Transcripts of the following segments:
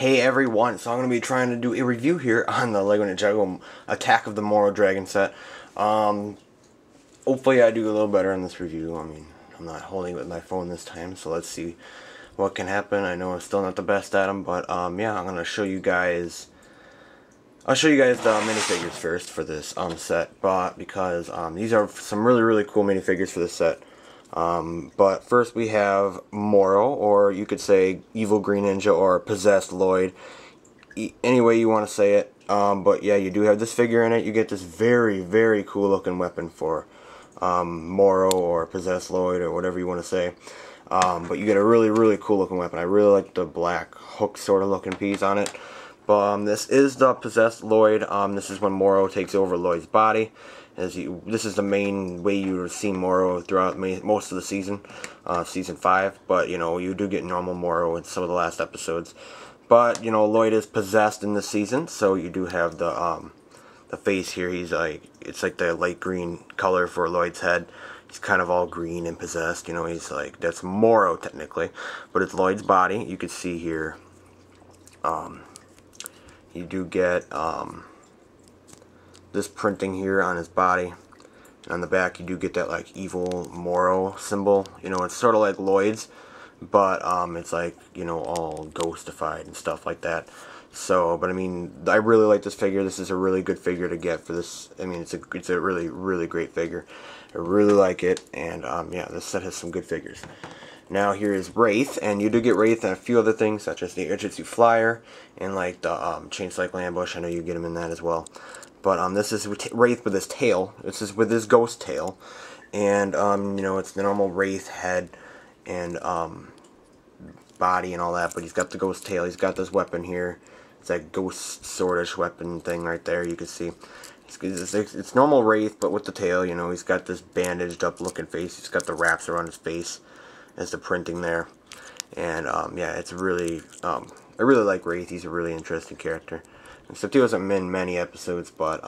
Hey everyone, so I'm going to be trying to do a review here on the LEGO Ninjago Attack of the Morro Dragon set. Hopefully I do a little better in this review. I mean, I'm not holding it with my phone this time, so let's see what can happen. I know I'm still not the best at them, but yeah, I'm going to show you guys... I'll show you guys the minifigures first for this set, but because these are some really cool minifigures for this set. But first we have Morro, or you could say Evil Green Ninja, or Possessed Lloyd. Any way you want to say it. But yeah, you do have this figure in it. You get this very cool looking weapon for Morro or Possessed Lloyd, or whatever you want to say. But you get a really cool looking weapon. I really like the black hook sort of looking piece on it. But this is the Possessed Lloyd. This is when Morro takes over Lloyd's body. This is the main way you've seen Morro throughout most of the season, season 5. But you know, you do get normal Morro in some of the last episodes. But you know, Lloyd is possessed in this season, so you do have the face here. He's like, it's like the light green color for Lloyd's head. He's kind of all green and possessed. You know, he's like, that's Morro technically, but it's Lloyd's body. You can see here. You do get this printing here on his body. And on the back you do get that like evil Morro symbol. You know, it's sort of like Lloyd's, but it's like, you know, all ghostified and stuff like that. So, but I mean, I really like this figure. This is a really good figure to get for this. I mean, it's a really great figure. I really like it, and yeah, this set has some good figures. Now here is Wraith, and you do get Wraith and a few other things, such as the Urgency Flyer and like the Chain Cycle Ambush. I know you get him in that as well. But this is Wraith with his tail. This is with his ghost tail, and you know, it's the normal Wraith head and body and all that. But he's got the ghost tail. He's got this weapon here. It's that ghost swordish weapon thing right there. You can see it's normal Wraith, but with the tail. You know, he's got this bandaged up looking face. He's got the wraps around his face as the printing there, and yeah, it's really I really like Wraith. He's a really interesting character, except he wasn't in many episodes. But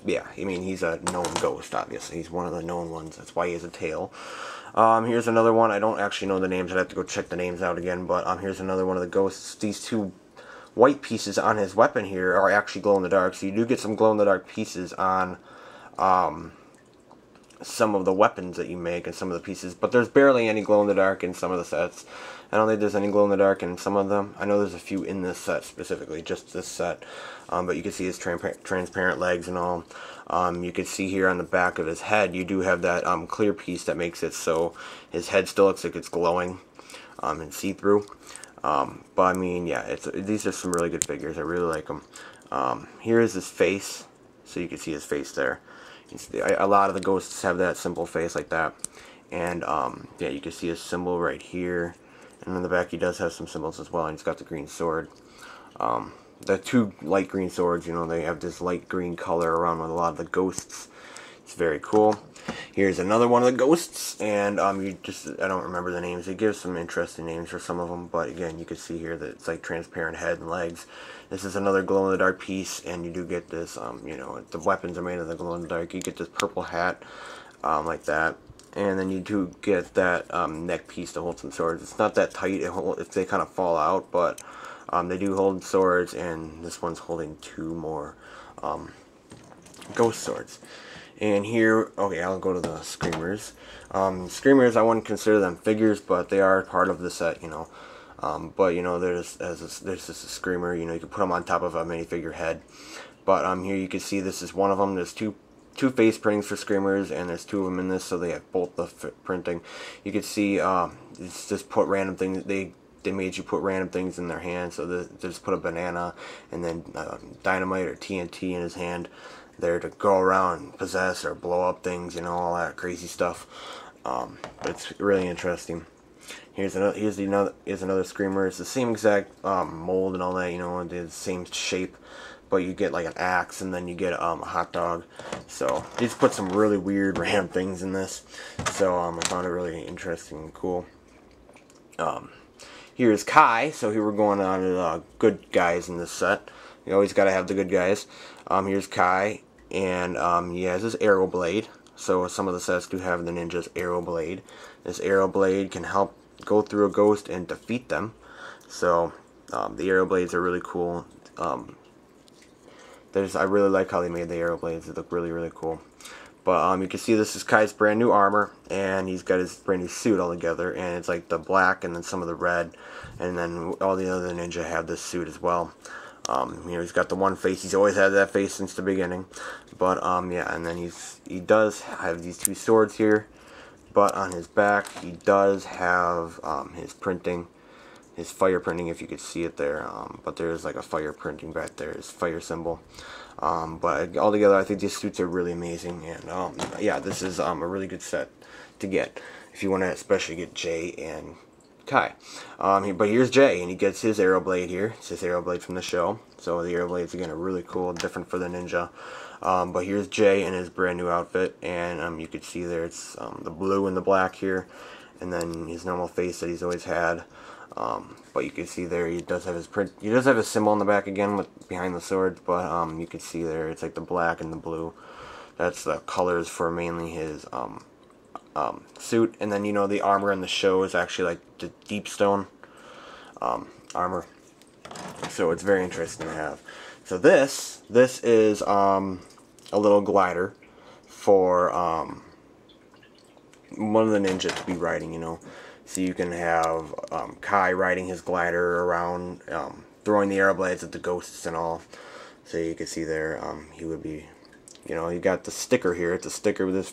yeah, I mean, he's a known ghost. Obviously, he's one of the known ones. That's why he has a tail. Here's another one. I don't actually know the names. I'd have to go check the names out again. But here's another one of the ghosts. These two white pieces on his weapon here are actually glow in the dark. So you do get some glow in the dark pieces on some of the weapons that you make and some of the pieces, but there's barely any glow in the dark in some of the sets. I don't think there's any glow in the dark in some of them. I know there's a few in this set specifically, just this set. But you can see his transparent legs and all. You can see here on the back of his head, you do have that clear piece that makes it so his head still looks like it's glowing and see-through. But I mean, yeah, these are some really good figures. I really like them. Here is his face, so you can see his face there. A lot of the ghosts have that simple face like that, and yeah, you can see his symbol right here, and on the back he does have some symbols as well, and he's got the green sword. The two light green swords, you know, they have this light green color around with a lot of the ghosts. It's very cool. Here's another one of the ghosts, and I don't remember the names. It gives some interesting names for some of them, but again, you can see here that it's like transparent head and legs. This is another glow-in-the-dark piece, and you do get this, you know, the weapons are made of the glow-in-the-dark. You get this purple hat, like that, and then you do get that neck piece to hold some swords. It's not that tight if they kind of fall out, but they do hold swords, and this one's holding two more ghost swords. And here, okay, I'll go to the Screamers. Screamers, I wouldn't consider them figures, but they are part of the set, you know. But you know, there's just a Screamer. You know, you can put them on top of a minifigure head. But here you can see this is one of them. There's two face printings for Screamers, and there's two of them in this, so they have both the printing. You can see it's just put random things. They made you put random things in their hand, so they just put a banana and then dynamite or TNT in his hand there to go around and possess or blow up things, you know, all that crazy stuff. It's really interesting. Here's another Screamer. It's the same exact mold and all that, you know, the same shape, but you get like an axe, and then you get a hot dog. So they just put some really weird random things in this. So I found it really interesting and cool. Here's Kai. So here we're going on to the good guys in this set. You always got to have the good guys. Here's Kai, and he has his arrow blade. So some of the sets do have the ninja's arrow blade. This arrow blade can help go through a ghost and defeat them. So The arrow blades are really cool. I really like how they made the arrow blades. They look really, really cool. But you can see this is Kai's brand new armor, and he's got his brand new suit all together, and it's like the black and then some of the red, and then all the other ninja have this suit as well. You know, he's got the one face. He's always had that face since the beginning. But yeah, and then he does have these two swords here, but on his back he does have his printing, his fire printing, if you could see it there. But there's like a fire printing back there, his fire symbol. But altogether, I think these suits are really amazing, and yeah, this is a really good set to get if you want to especially get Jay and Kai. But here's Jay, and he gets his arrow blade here. It's his arrow blade from the show. So the arrow blades again are really cool, different for the ninja. But here's Jay in his brand new outfit, and you could see there it's the blue and the black here, and then his normal face that he's always had. But you can see there he does have his print. He does have his symbol on the back again with behind the sword. But you can see there it's like the black and the blue. That's the colors for mainly his suit. And then you know the armor in the show is actually like the deep stone armor. So it's very interesting to have. So this is a little glider for one of the ninja to be riding. You know. So you can have Kai riding his glider around, throwing the arrow blades at the ghosts and all. So you can see there, he would be, you know, you got the sticker here. It's a sticker with this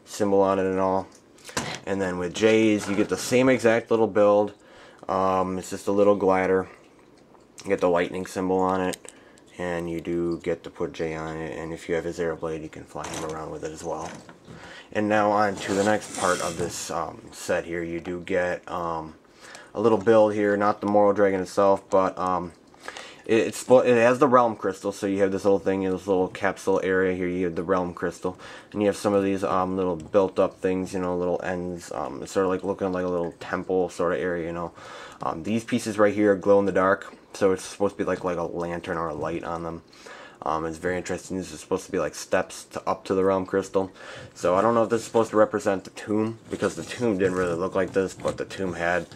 symbol on it and all. And then with Jay's, you get the same exact little build. It's just a little glider. You get the lightning symbol on it. And you do get to put Jay on it. And if you have his arrow blade, you can fly him around with it as well. And now on to the next part of this set here. You do get a little build here, not the Morro Dragon itself, but it has the Realm Crystal. So you have this little thing in this little capsule area here. You have the Realm Crystal, and you have some of these little built-up things, you know, little ends. It's sort of like looking like a little temple sort of area, you know. These pieces right here glow in the dark, so it's supposed to be like a lantern or a light on them. It's very interesting. This is supposed to be like steps up to the Realm Crystal. So I don't know if this is supposed to represent the tomb, because the tomb didn't really look like this, but the tomb had...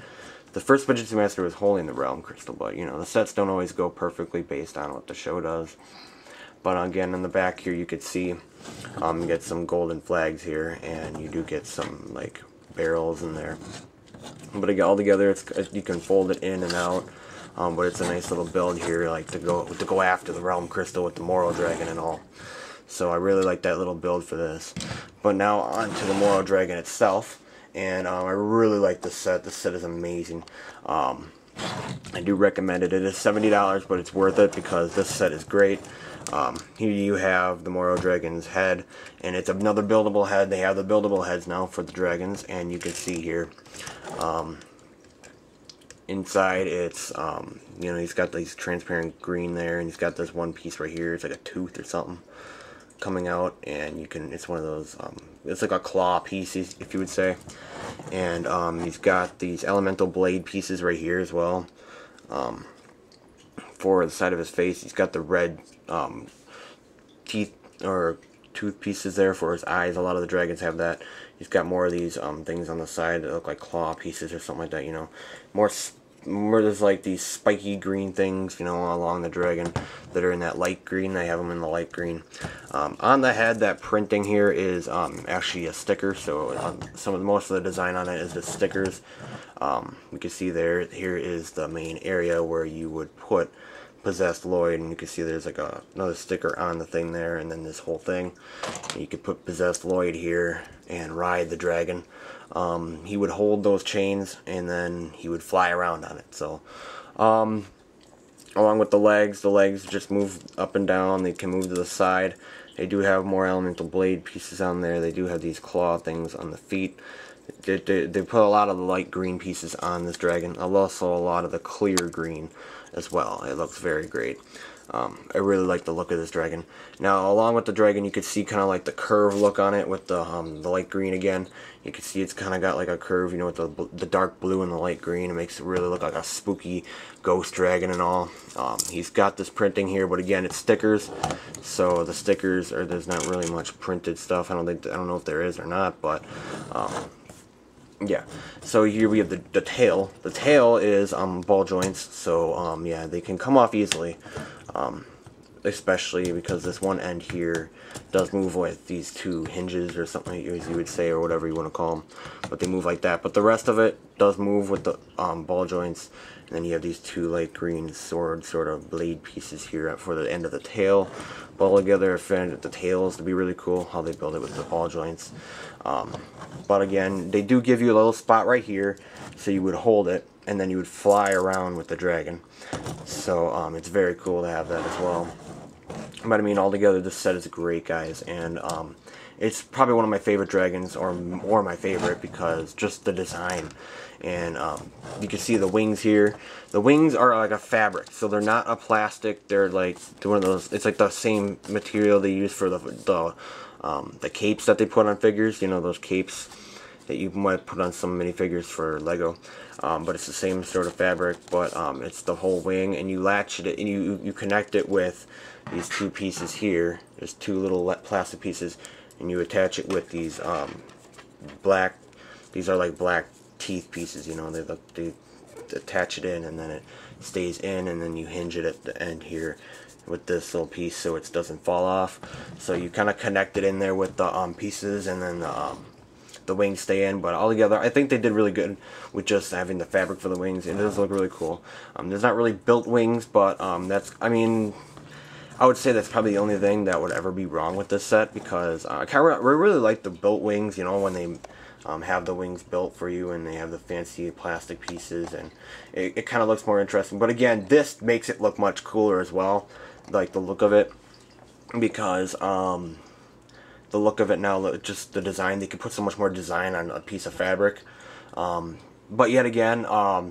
The first Fujitsu Master was holding the Realm Crystal, but you know, the sets don't always go perfectly based on what the show does. But again, in the back here you could see, you get some golden flags here, and you do get some like barrels in there. But again, all together, you can fold it in and out. But it's a nice little build here, like to go after the Realm Crystal with the Morro Dragon and all. So I really like that little build for this. But now on to the Morro Dragon itself, and I really like this set. This set is amazing. I do recommend it. It is $70, but it's worth it because this set is great. Here you have the Morro Dragon's head, and it's another buildable head. They have the buildable heads now for the dragons, and you can see here. Inside it's, you know, he's got these transparent green there, and he's got this one piece right here. It's like a tooth or something coming out, and you can, it's one of those, it's like a claw piece, if you would say. And he's got these elemental blade pieces right here as well. For the side of his face, he's got the red teeth or tooth pieces there for his eyes. A lot of the dragons have that. He's got more of these things on the side that look like claw pieces or something like that, you know. More there's like these spiky green things, you know, along the dragon that are in that light green. They have them in the light green. On the head, that printing here is actually a sticker, so most of the design on it is the stickers. You can see there, here is the main area where you would put Possessed Lloyd, and you can see there's like another sticker on the thing there, and then this whole thing. You could put Possessed Lloyd here and ride the dragon. He would hold those chains, and then he would fly around on it. So, along with the legs just move up and down. They can move to the side. They do have more elemental blade pieces on there. They do have these claw things on the feet. They put a lot of the light green pieces on this dragon. Also a lot of the clear green as well. It looks very great. I really like the look of this dragon. Now, along with the dragon, you could see kind of like the curve look on it with the light green again. You can see it's kind of got like a curve, you know, with the dark blue and the light green. It makes it really look like a spooky ghost dragon and all. He's got this printing here, but again, it's stickers. So the stickers there's not really much printed stuff. I don't know if there is or not, but Yeah, so here we have the tail. The tail is ball joints, so yeah, they can come off easily, especially because this one end here does move with these two hinges or something, as you would say, or whatever you want to call them, but they move like that. But the rest of it does move with the ball joints, and then you have these two light green sword sort of blade pieces here for the end of the tail. But altogether, I found the tails to be really cool, how they build it with the ball joints. But again, they do give you a little spot right here, so you would hold it, and then you would fly around with the dragon. So it's very cool to have that as well. But I mean, altogether, this set is great, guys, and it's probably one of my favorite dragons, or my favorite, because just the design. And you can see the wings here. The wings are like a fabric, so they're not a plastic. They're like one of those. It's like the same material they use for the capes that they put on figures. You know, those capes that you might put on some minifigures for Lego. But it's the same sort of fabric, but it's the whole wing, and you latch it, and you connect it with these two pieces here. There's two little plastic pieces, and you attach it with these black. These are like black teeth pieces. You know, they attach it in, and then it stays in, and then you hinge it at the end here with this little piece so it doesn't fall off. So you kind of connect it in there with the pieces, and then the wings stay in. But altogether, I think they did really good with just having the fabric for the wings. It does look really cool. There's not really built wings, but I mean, I would say that's probably the only thing that would ever be wrong with this set, because I really like the built wings, you know, when they have the wings built for you and they have the fancy plastic pieces, and it kind of looks more interesting. But again, this makes it look much cooler as well, like the look of it, because the look of it now, just the design, they could put so much more design on a piece of fabric. But yet again,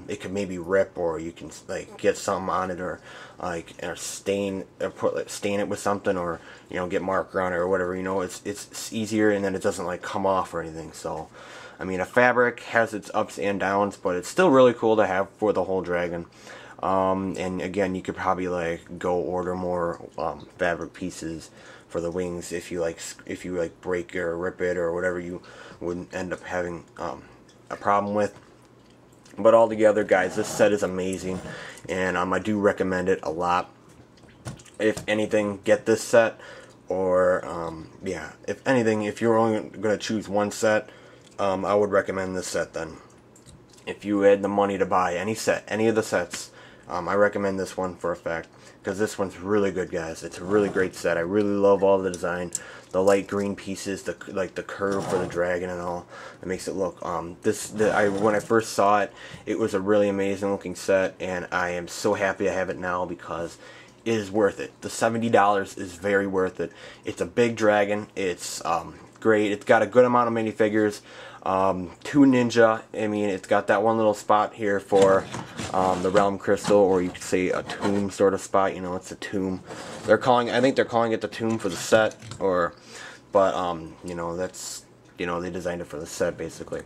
it could maybe rip, or you can like get something on it, or like stain it with something, or you know, get marker on it or whatever. You know, it's easier, and then it doesn't like come off or anything. So, I mean, a fabric has its ups and downs, but it's still really cool to have for the whole dragon. And again, you could probably like go order more fabric pieces for the wings if you like break it or rip it or whatever you would end up having a problem with. But altogether, guys, this set is amazing, and I do recommend it a lot. If anything, get this set, or yeah, if anything, if you're only going to choose one set, I would recommend this set then. If you had the money to buy any set, any of the sets, I recommend this one for a fact, because this one's really good, guys. It's a really great set. I really love all the design, the light green pieces, the curve for the dragon and all. It makes it look when I first saw it, it was a really amazing looking set, and I am so happy I have it now, because it is worth it. The $70 is very worth it. It's a big dragon. It's great. It's got a good amount of minifigures. 2 ninja. I mean, it's got that one little spot here for the realm crystal, or you could say a tomb sort of spot. You know, it's a tomb. I think they're calling it the tomb for the set, but you know, that's, you know, they designed it for the set basically.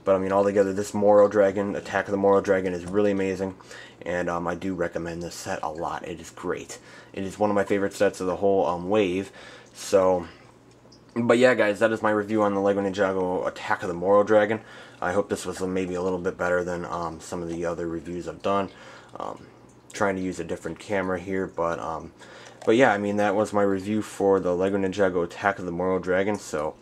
But I mean, altogether, this Morro dragon, Attack of the Morro dragon, is really amazing, and I do recommend this set a lot. It is great. It is one of my favorite sets of the whole wave. So. But yeah, guys, that is my review on the LEGO Ninjago Attack of the Morro Dragon. I hope this was maybe a little bit better than some of the other reviews I've done. Trying to use a different camera here, but yeah, I mean, that was my review for the LEGO Ninjago Attack of the Morro Dragon. So,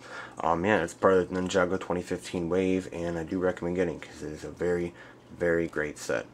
yeah, it's part of the Ninjago 2015 wave, and I do recommend getting it, because it is a very, very great set.